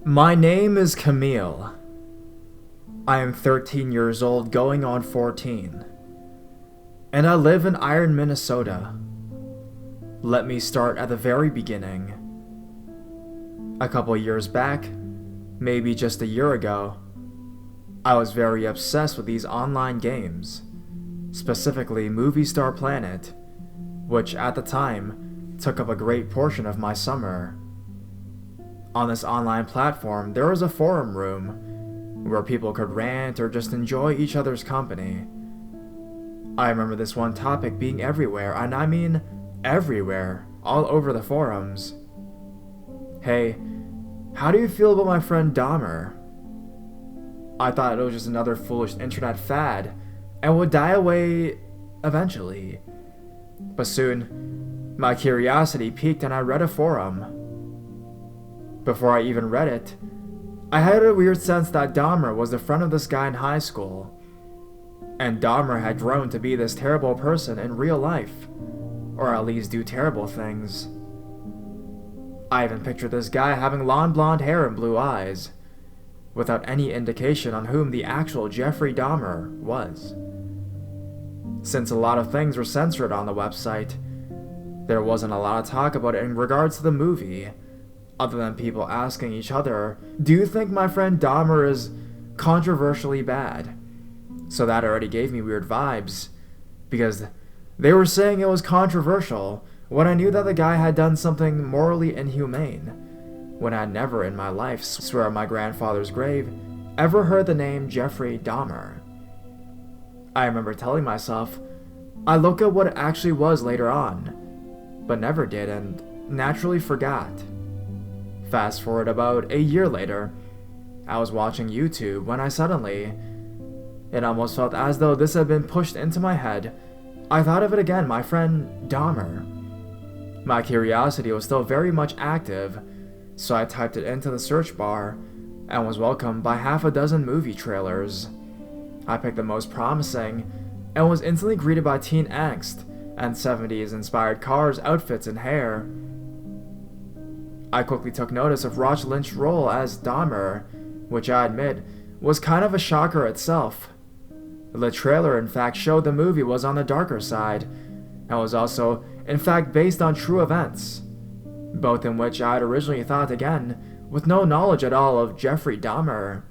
My name is Camille. I am 13 years old, going on 14. And I live in Iron, Minnesota. Let me start at the very beginning. A couple years back, maybe just a year ago, I was very obsessed with these online games, specifically Movie Star Planet, which at the time took up a great portion of my summer. On this online platform, there was a forum room where people could rant or just enjoy each other's company. I remember this one topic being everywhere, and I mean everywhere, all over the forums. Hey, how do you feel about my friend Dahmer? I thought it was just another foolish internet fad and would die away eventually. But soon, my curiosity piqued and I read a forum. Before I even read it, I had a weird sense that Dahmer was the friend of this guy in high school, and Dahmer had grown to be this terrible person in real life, or at least do terrible things. I even pictured this guy having long blonde hair and blue eyes, without any indication on whom the actual Jeffrey Dahmer was. Since a lot of things were censored on the website, there wasn't a lot of talk about it in regards to the movie, other than people asking each other, do you think my friend Dahmer is controversially bad? So that already gave me weird vibes, because they were saying it was controversial when I knew that the guy had done something morally inhumane, when I'd never in my life, swear on my grandfather's grave, ever heard the name Jeffrey Dahmer. I remember telling myself I'd look at what it actually was later on, but never did and naturally forgot. Fast forward about a year later, I was watching YouTube when it almost felt as though this had been pushed into my head. I thought of it again, my friend Dahmer. My curiosity was still very much active, so I typed it into the search bar and was welcomed by half a dozen movie trailers. I picked the most promising and was instantly greeted by teen angst and 70s inspired cars, outfits, and hair. I quickly took notice of Roch Lynch's role as Dahmer, which I admit was kind of a shocker itself. The trailer in fact showed the movie was on the darker side, and was also in fact based on true events, both in which I had originally thought again, with no knowledge at all of Jeffrey Dahmer.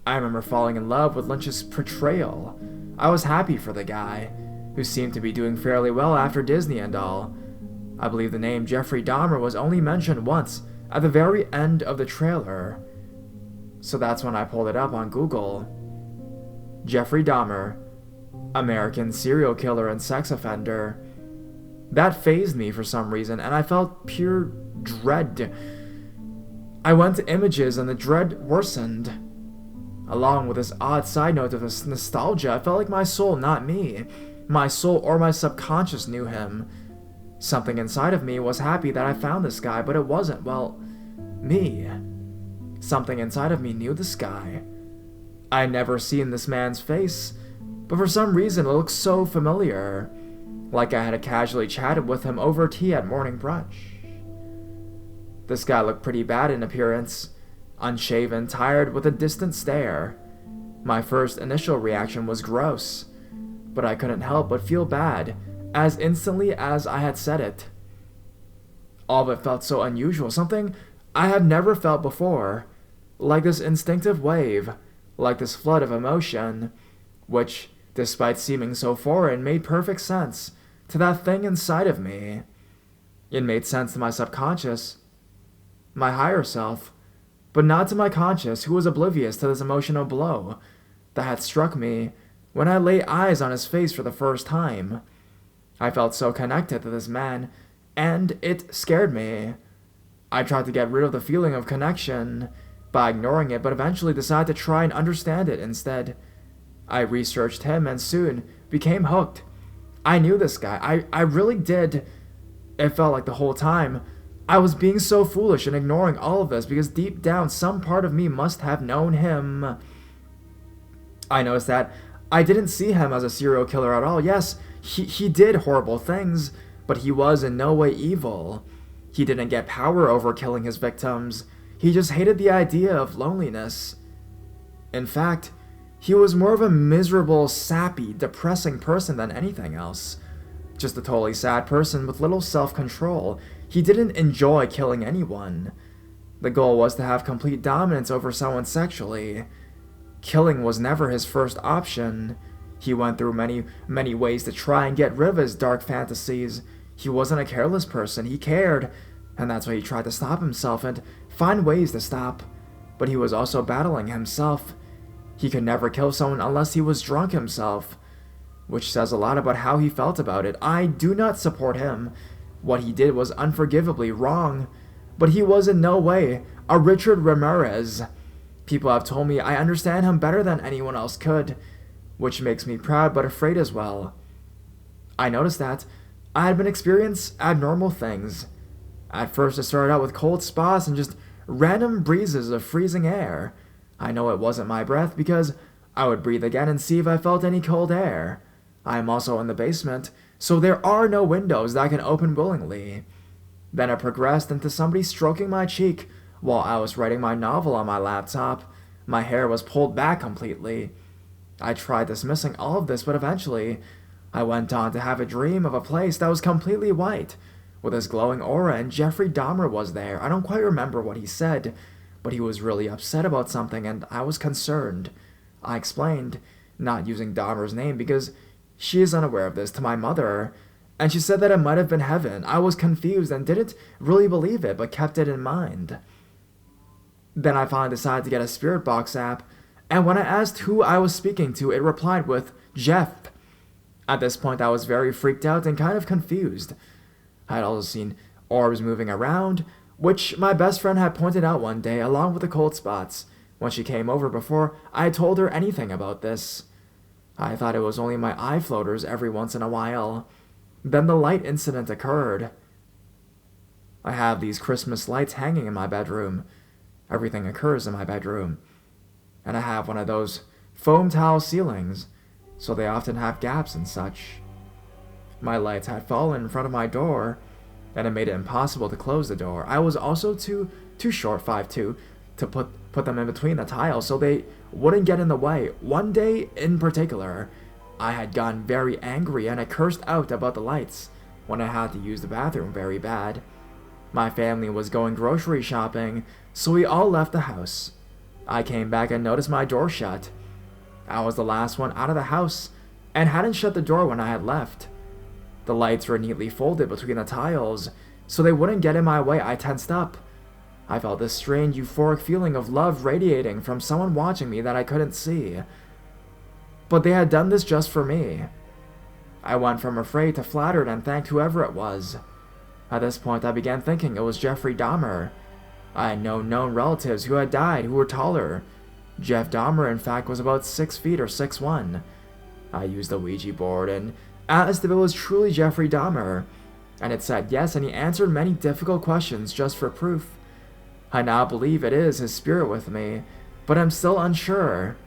I remember falling in love with Lynch's portrayal. I was happy for the guy, who seemed to be doing fairly well after Disney and all. I believe the name Jeffrey Dahmer was only mentioned once at the very end of the trailer, so that's when I pulled it up on Google. Jeffrey Dahmer, American serial killer and sex offender. That fazed me for some reason, and I felt pure dread. I went to images and the dread worsened. Along with this odd side note of this nostalgia, I felt like my soul, not me, my soul or my subconscious knew him. Something inside of me was happy that I found this guy, but it wasn't, well, me. Something inside of me knew this guy. I had never seen this man's face, but for some reason it looked so familiar, like I had casually chatted with him over tea at morning brunch. This guy looked pretty bad in appearance, unshaven, tired, with a distant stare. My first initial reaction was gross, but I couldn't help but feel bad as instantly as I had said it. All of it felt so unusual, something I have never felt before, like this instinctive wave, like this flood of emotion, which, despite seeming so foreign, made perfect sense to that thing inside of me. It made sense to my subconscious, my higher self, but not to my conscious, who was oblivious to this emotional blow that had struck me when I laid eyes on his face for the first time. I felt so connected to this man, and it scared me. I tried to get rid of the feeling of connection by ignoring it, but eventually decided to try and understand it instead. I researched him and soon became hooked. I knew this guy. I really did. It felt like the whole time I was being so foolish and ignoring all of this because deep down some part of me must have known him. I noticed that I didn't see him as a serial killer at all. Yes, he did horrible things, but he was in no way evil. He didn't get power over killing his victims. He just hated the idea of loneliness. In fact, he was more of a miserable, sappy, depressing person than anything else. Just a totally sad person with little self-control. He didn't enjoy killing anyone. The goal was to have complete dominance over someone sexually. Killing was never his first option. He went through many ways to try and get rid of his dark fantasies. He wasn't a careless person, he cared, and that's why he tried to stop himself and find ways to stop. But he was also battling himself. He could never kill someone unless he was drunk himself, which says a lot about how he felt about it. I do not support him. What he did was unforgivably wrong, but he was in no way a Richard Ramirez. People have told me I understand him better than anyone else could, which makes me proud but afraid as well. I noticed that I had been experiencing abnormal things. At first it started out with cold spots and just random breezes of freezing air. I know it wasn't my breath because I would breathe again and see if I felt any cold air. I am also in the basement, so there are no windows that I can open willingly. Then it progressed into somebody stroking my cheek while I was writing my novel on my laptop. My hair was pulled back completely. I tried dismissing all of this, but eventually I went on to have a dream of a place that was completely white, with this glowing aura, and Jeffrey Dahmer was there. I don't quite remember what he said, but he was really upset about something, and I was concerned. I explained, not using Dahmer's name because she is unaware of this, to my mother, and she said that it might have been heaven. I was confused and didn't really believe it, but kept it in mind. Then I finally decided to get a spirit box app, and when I asked who I was speaking to, it replied with Jeff. At this point, I was very freaked out and kind of confused. I had also seen orbs moving around, which my best friend had pointed out one day, along with the cold spots, when she came over before I had told her anything about this. I thought it was only my eye floaters every once in a while. Then the light incident occurred. I have these Christmas lights hanging in my bedroom. Everything occurs in my bedroom. And I have one of those foam towel ceilings, so they often have gaps and such. My lights had fallen in front of my door, and it made it impossible to close the door. I was also too short, 5'2", to put them in between the tiles so they wouldn't get in the way. One day in particular, I had gotten very angry and I cursed out about the lights when I had to use the bathroom very bad. My family was going grocery shopping, so we all left the house. I came back and noticed my door shut. I was the last one out of the house and hadn't shut the door when I had left. The lights were neatly folded between the tiles, so they wouldn't get in my way. I tensed up. I felt this strange euphoric feeling of love radiating from someone watching me that I couldn't see. But they had done this just for me. I went from afraid to flattered and thanked whoever it was. At this point, I began thinking it was Jeffrey Dahmer. I had no known relatives who had died who were taller. Jeff Dahmer, in fact, was about 6 feet or 6'1". I used the Ouija board and asked if it was truly Jeffrey Dahmer, and it said yes, and he answered many difficult questions just for proof. I now believe it is his spirit with me, but I'm still unsure.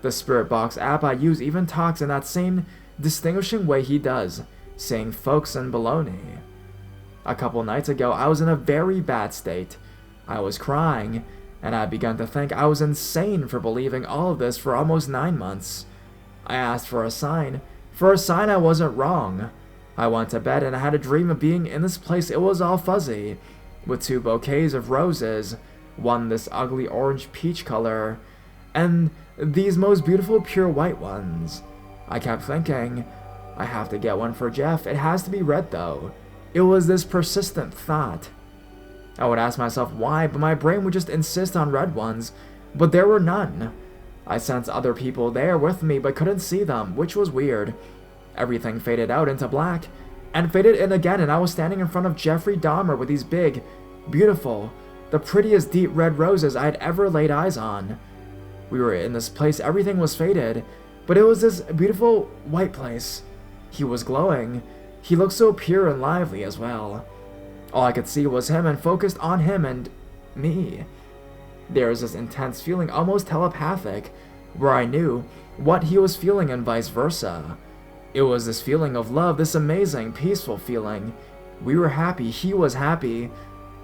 The Spirit Box app I use even talks in that same distinguishing way he does, saying folks and baloney. A couple nights ago, I was in a very bad state. I was crying, and I had begun to think I was insane for believing all of this for almost 9 months. I asked for a sign I wasn't wrong. I went to bed and I had a dream of being in this place. It was all fuzzy, with 2 bouquets of roses, one this ugly orange peach color, and these most beautiful pure white ones. I kept thinking, I have to get one for Jeff. It has to be red though. It was this persistent thought. I would ask myself why, but my brain would just insist on red ones, but there were none. I sensed other people there with me but couldn't see them, which was weird. Everything faded out into black, and faded in again, and I was standing in front of Jeffrey Dahmer with these big, beautiful, the prettiest deep red roses I had ever laid eyes on. We were in this place, everything was faded, but it was this beautiful white place. He was glowing. He looked so pure and lively as well. All I could see was him and focused on him and me. There was this intense feeling, almost telepathic, where I knew what he was feeling and vice versa. It was this feeling of love, this amazing, peaceful feeling. We were happy, he was happy.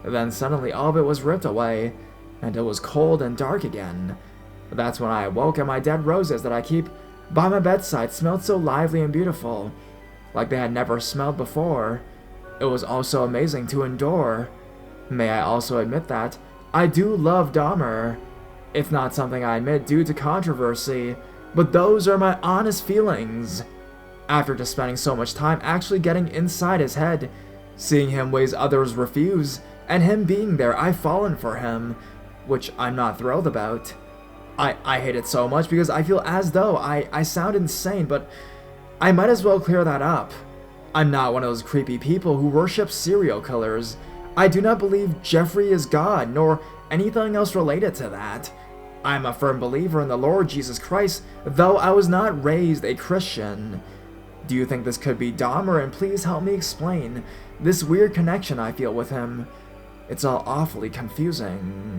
Then suddenly all of it was ripped away, and it was cold and dark again. That's when I awoke, and my dead roses that I keep by my bedside smelled so lively and beautiful, like they had never smelled before. It was also amazing to endure. May I also admit that I do love Dahmer. It's not something I admit due to controversy, but those are my honest feelings. After just spending so much time actually getting inside his head, seeing him ways others refuse, and him being there, I've fallen for him, which I'm not thrilled about. I hate it so much because I feel as though I sound insane, but I might as well clear that up. I'm not one of those creepy people who worship serial killers. I do not believe Jeffrey is God, nor anything else related to that. I'm a firm believer in the Lord Jesus Christ, though I was not raised a Christian. Do you think this could be Dahmer? And please help me explain this weird connection I feel with him. It's all awfully confusing.